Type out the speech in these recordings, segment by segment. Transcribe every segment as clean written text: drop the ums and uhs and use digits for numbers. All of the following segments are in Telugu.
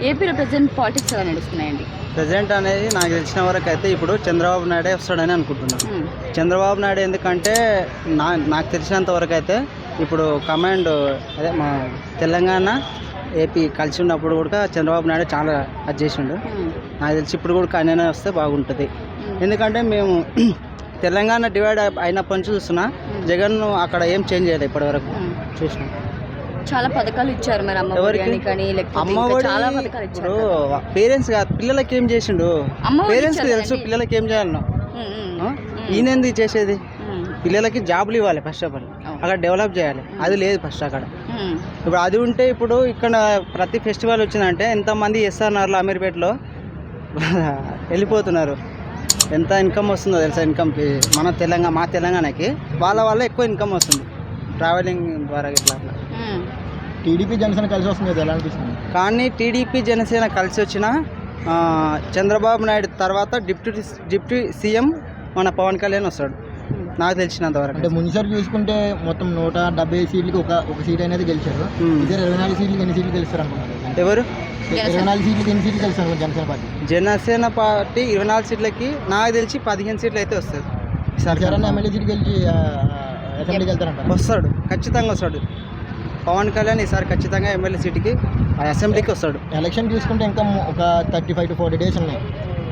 ఏపీలో ప్రెజెంట్ పాలిటిక్స్ ఎలా నడుస్తున్నాయండి? ప్రెజెంట్ అనేది నాకు తెలిసిన వరకు అయితే ఇప్పుడు చంద్రబాబు నాయుడే వస్తాడని అనుకుంటున్నాను. చంద్రబాబు నాయుడు ఎందుకంటే నాకు తెలిసినంత వరకు అయితే ఇప్పుడు కమాండ్ అదే మా తెలంగాణ ఏపీ కలిసి ఉన్నప్పుడు కూడా చంద్రబాబు నాయుడు చాలా అది చేసిండు. నాకు తెలిసి ఇప్పుడు కూడా ఆయననే వస్తే బాగుంటుంది. ఎందుకంటే మేము తెలంగాణ డివైడ్ అయినప్పటి నుంచి చూస్తున్నా జగన్ అక్కడ ఏం చేంజ్ చేయలేదు ఇప్పటివరకు చూసినాం. చాలా పథకాలు ఇచ్చారు మరి అమ్మఒడి కానీ చాలా పథకాలు ఇచ్చారు. పేరెంట్స్ కాదు పిల్లలకి ఏం చేసిండు, పేరెంట్స్ కి తెలుసు పిల్లలకి ఏం చేయాలన్నా. ఈయనంది చేసేది పిల్లలకి జాబులు ఇవ్వాలి ఫస్ట్ ఆఫ్ ఆల్, అక్కడ డెవలప్ చేయాలి. అది లేదు ఫస్ట్ అక్కడ. ఇప్పుడు అది ఉంటే ఇప్పుడు ఇక్కడ ప్రతి ఫెస్టివల్ వచ్చిందంటే ఎంతమంది ఎస్ఆర్ఆర్లో అమీర్పేటలో వెళ్ళిపోతున్నారు. ఎంత ఇన్కమ్ వస్తుందో తెలుసా? ఇన్కమ్కి మా తెలంగాణకి వాళ్ళ వల్ల ఎక్కువ ఇన్కమ్ వస్తుంది ట్రావెలింగ్ ద్వారా ఇట్లా. టీడీపీ జనసేన కలిసి వస్తుంది కదా, ఎలా అనిపిస్తుంది? కానీ టీడీపీ జనసేన కలిసి వచ్చిన చంద్రబాబు నాయుడు తర్వాత డిప్యూటీ సీఎం మన పవన్ కళ్యాణ్ వస్తాడు నాకు తెలిసినంత వరకు. అంటే ముందుసారి చూసుకుంటే మొత్తం 170 సీట్లకి ఒక సీట్ అనేది గెలిచారు. ఇదే 24 సీట్లకి ఎన్ని సీట్లు గెలుస్తారు అనుకున్నారు? ఎవరు 24 సీట్లకి ఎన్ని సీట్లు గెలుస్తారు జనసేన పార్టీ? జనసేన పార్టీ 24 సీట్లకి నాకు తెలిసి 15 సీట్లు అయితే వస్తుంది. ఎమ్మెల్యే సీట్ గెలిచి అసెంబ్లీకి వెళ్తారంట. వస్తాడు, ఖచ్చితంగా వస్తాడు. పవన్ కళ్యాణ్ ఈసారి ఖచ్చితంగా ఎమ్మెల్యే సీట్కి అసెంబ్లీకి వస్తాడు. ఎలక్షన్ చూసుకుంటే ఇంకా ఒక 35 to 40 డేస్ ఉన్నాయి.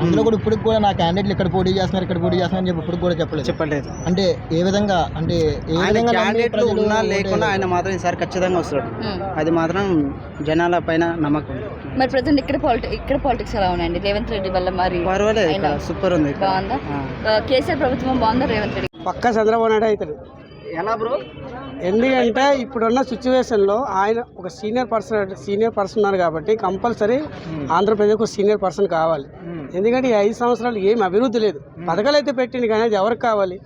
అందులో కూడా ఇప్పుడు కూడా నా క్యాండిడేట్లు ఇక్కడ పోటీ చేస్తున్నారు అని చెప్పి ఇప్పుడు కూడా చెప్పలేదు. అంటే ఏ విధంగా అంటే క్యాండిడేట్లు ఉన్నా లేకున్నా ఆయన మాత్రం ఈసారి ఖచ్చితంగా వస్తాడు. అది మాత్రం జనాల పైన నమ్మకం. మరి ప్రజెంట్ ఇక్కడ పాలిటిక్స్ ఎలా ఉన్నాయండి? రేవంత్ రెడ్డి వల్ల మరి పర్వాలేదు, సూపర్ ఉంది. బాగుందా? కేసీఆర్ ప్రభుత్వం బాగుందా? రేవంత్ రెడ్డి పక్కా చంద్రబాబు నాయుడు అవుతాడు. ఎలా బ్రో? ఎందుకంటే ఇప్పుడున్న సిచ్యువేషన్లో ఆయన ఒక సీనియర్ పర్సన్ ఉన్నారు కాబట్టి కంపల్సరీ ఆంధ్రప్రదేశ్కి ఒక సీనియర్ పర్సన్ కావాలి. ఎందుకంటే ఈ 5 సంవత్సరాలు ఏమి అభివృద్ధి లేదు. పథకాలు అయితే పెట్టింది కానీ అది ఎవరికి కావాలి?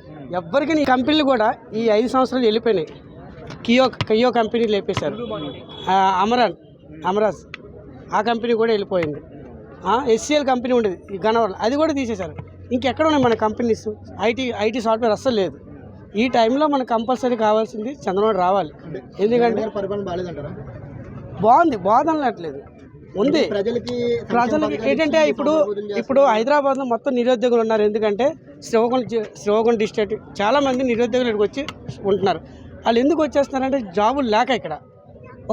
ఎవ్వరికి నీ కంపెనీలు కూడా ఈ 5 సంవత్సరాలు వెళ్ళిపోయినాయి. కియో కంపెనీ లేపేశారు. అమరాజ్ ఆ కంపెనీ కూడా వెళ్ళిపోయింది. HCL కంపెనీ ఉండేది ఈ గన్నవరం, అది కూడా తీసేశారు. ఇంకెక్కడ ఉన్నాయి మన కంపెనీస్? ఐటీ సాఫ్ట్వేర్ అస్సలు లేదు. ఈ టైంలో మనకు కంపల్సరీ కావాల్సింది చంద్రబాబు రావాలి. ఎందుకంటే బాగుందనట్లేదు ఉంది. ప్రజలకి ఏంటంటే ఇప్పుడు హైదరాబాద్లో మొత్తం నిరుద్యోగులు ఉన్నారు. ఎందుకంటే శ్రీకాకుళం డిస్ట్రిక్ట్ చాలామంది నిరుద్యోగులు ఇక్కడికి వచ్చి ఉంటున్నారు. వాళ్ళు ఎందుకు వచ్చేస్తున్నారంటే జాబులు లేక, ఇక్కడ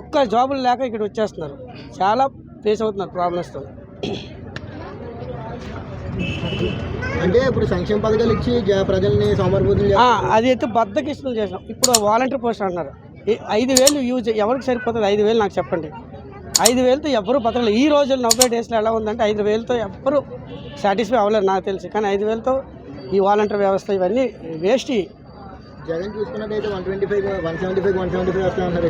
ఒక్క జాబులు లేక ఇక్కడ వచ్చేస్తున్నారు. చాలా ఫేస్ అవుతున్నారు ప్రాబ్లమ్స్తో. అంటే ఇప్పుడు సంక్షేమ పథకాలు ఇచ్చి ప్రజల్ని సోమరిపోతులు అది అయితే బద్దకిష్టం చేసాం. ఇప్పుడు వాలంటీర్ పోస్ట్ అంటున్నారు. 5,000 యూజ్ ఎవరికి సరిపోతుంది? 5,000 నాకు చెప్పండి. 5,000తో ఎవరు బతకలేదు. ఈ రోజుల్లో 90 డేస్లో ఎలా ఉందంటే 5,000తో ఎవ్వరు సాటిస్ఫై అవ్వలేరు నాకు తెలిసి. కానీ 5,000తో ఈ వాలంటీర్ వ్యవస్థ ఇవన్నీ వేస్ట్. జగన్ చూసుకున్నట్టయితే 175 వస్తూ ఉన్నారు.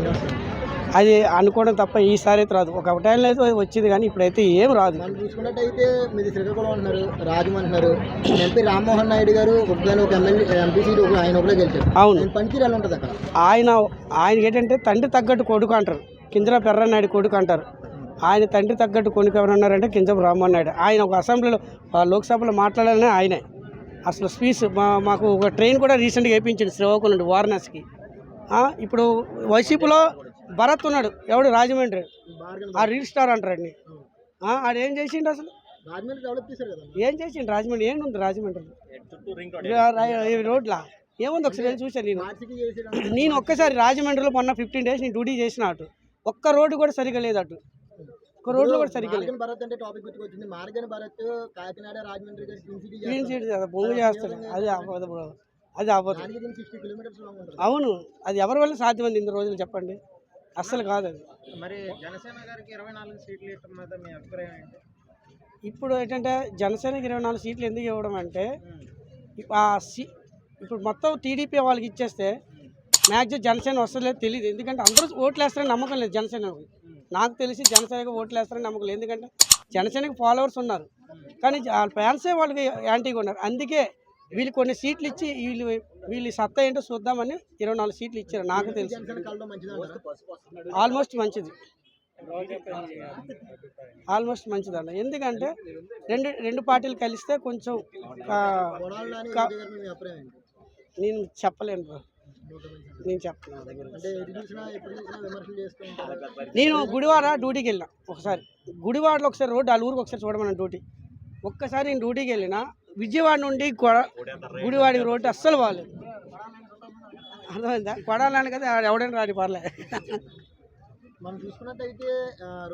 అది అనుకోవడం తప్ప ఈసారి అయితే రాదు. ఒక టైంలో అయితే వచ్చింది కానీ ఇప్పుడైతే ఏం రాదు. మనం చూసుకున్నట్టయితే మీది శ్రీకాకుళం అంటున్నారు, రాజమంటున్నారు. ఎంపీ రామ్మోహన్ నాయుడు గారు ఒక ఎంపీ సీట్ ఆయన ఒకటే గెలిచారు. అవును, పనితీరు ఎలా ఉంటుంది అక్కడ? ఆయన ఏంటంటే తండ్రి తగ్గట్టు కొడుకు అంటారు. కింజరాపు ఎర్రన్నాయుడు కొడుకు అంటారు. ఆయన తండ్రి తగ్గట్టు కొడుకు ఎవరన్నారంటే కింజరాపు రామ్మోహన్ నాయుడు. ఆయన ఒక అసెంబ్లీలో లోక్సభలో మాట్లాడాలనే ఆయనే అసలు స్పీచ్. మాకు ఒక ట్రైన్ కూడా రీసెంట్గా వేయించింది శ్రీకాకుళం నుండి వారణాసికి. ఇప్పుడు వైసీపీలో భరత్ ఉన్నాడు, ఎవడు రాజమండ్రి, ఆ రీల్ స్టార్ అంటారండి. ఆడు ఏం చేసిండు అసలు? ఏం చేసిండు రాజమండ్రి? ఏంటి రాజమండ్రి రోడ్లా ఏముంది? ఒకసారి చూశాను నేను ఒక్కసారి రాజమండ్రిలో మొన్న 15 days నేను డ్యూటీ చేసిన. అటు ఒక్క రోడ్డు కూడా సరిగ్గా లేదు. అటు ఒక్క రోడ్లు కూడా సరిగ్గా లేదు. బొంగు చేస్తాడు. అది అవ్వదు. అవును, అది ఎవరి వల్ల సాధ్యమైంది ఇన్ని రోజులు చెప్పండి? అస్సలు కాదు అది. మరి జనసేన గారికి 24 సీట్లు ఇవ్వడం మీద మీ అభిప్రాయం ఏంటి? ఇప్పుడు ఏంటంటే జనసేనకి 24 సీట్లు ఎందుకు ఇవ్వడం అంటే ఇప్పుడు మొత్తం టీడీపీ వాళ్ళకి ఇచ్చేస్తే మ్యాక్సిమం జనసేన వస్తలేదు తెలియదు. ఎందుకంటే అందరూ ఓట్లు వేస్తారని నమ్మకం లేదు జనసేనకి. నాకు తెలిసి జనసేనకి ఓట్లు వేస్తారని నమ్మకం లేదు. ఎందుకంటే జనసేనకి ఫాలోవర్స్ ఉన్నారు కానీ వాళ్ళ ఫ్యాన్సే వాళ్ళకి యాంటీగా ఉన్నారు. అందుకే వీళ్ళు కొన్ని సీట్లు ఇచ్చి వీళ్ళు సత్తా ఏంటో చూద్దామని 24 సీట్లు ఇచ్చారు. నాకు తెలిసి ఆల్మోస్ట్ మంచిది అన్న. ఎందుకంటే రెండు పార్టీలు కలిస్తే కొంచెం నేను చెప్పలేను. నేను చెప్తున్నాను దగ్గర అంటే ఎటు చూసినా ఎప్పుడు చూసినా విమర్శలు చేస్తూ ఉంటారు. నేను గుడివాడ డ్యూటీకి వెళ్ళిన ఒకసారి, గుడివాడలో ఒకసారి రోడ్డు వాళ్ళ ఊరికి ఒకసారి చూడమన్న డ్యూటీ. ఒక్కసారి నేను డ్యూటీకి వెళ్ళిన విజయవాడ నుండి గుడివాడికి రోడ్డు అస్సలు బాగాలేదు. అర్థమైందా? కొడాలని కదా ఎవడైనా రాని పర్లే. మనం చూసుకున్నట్టయితే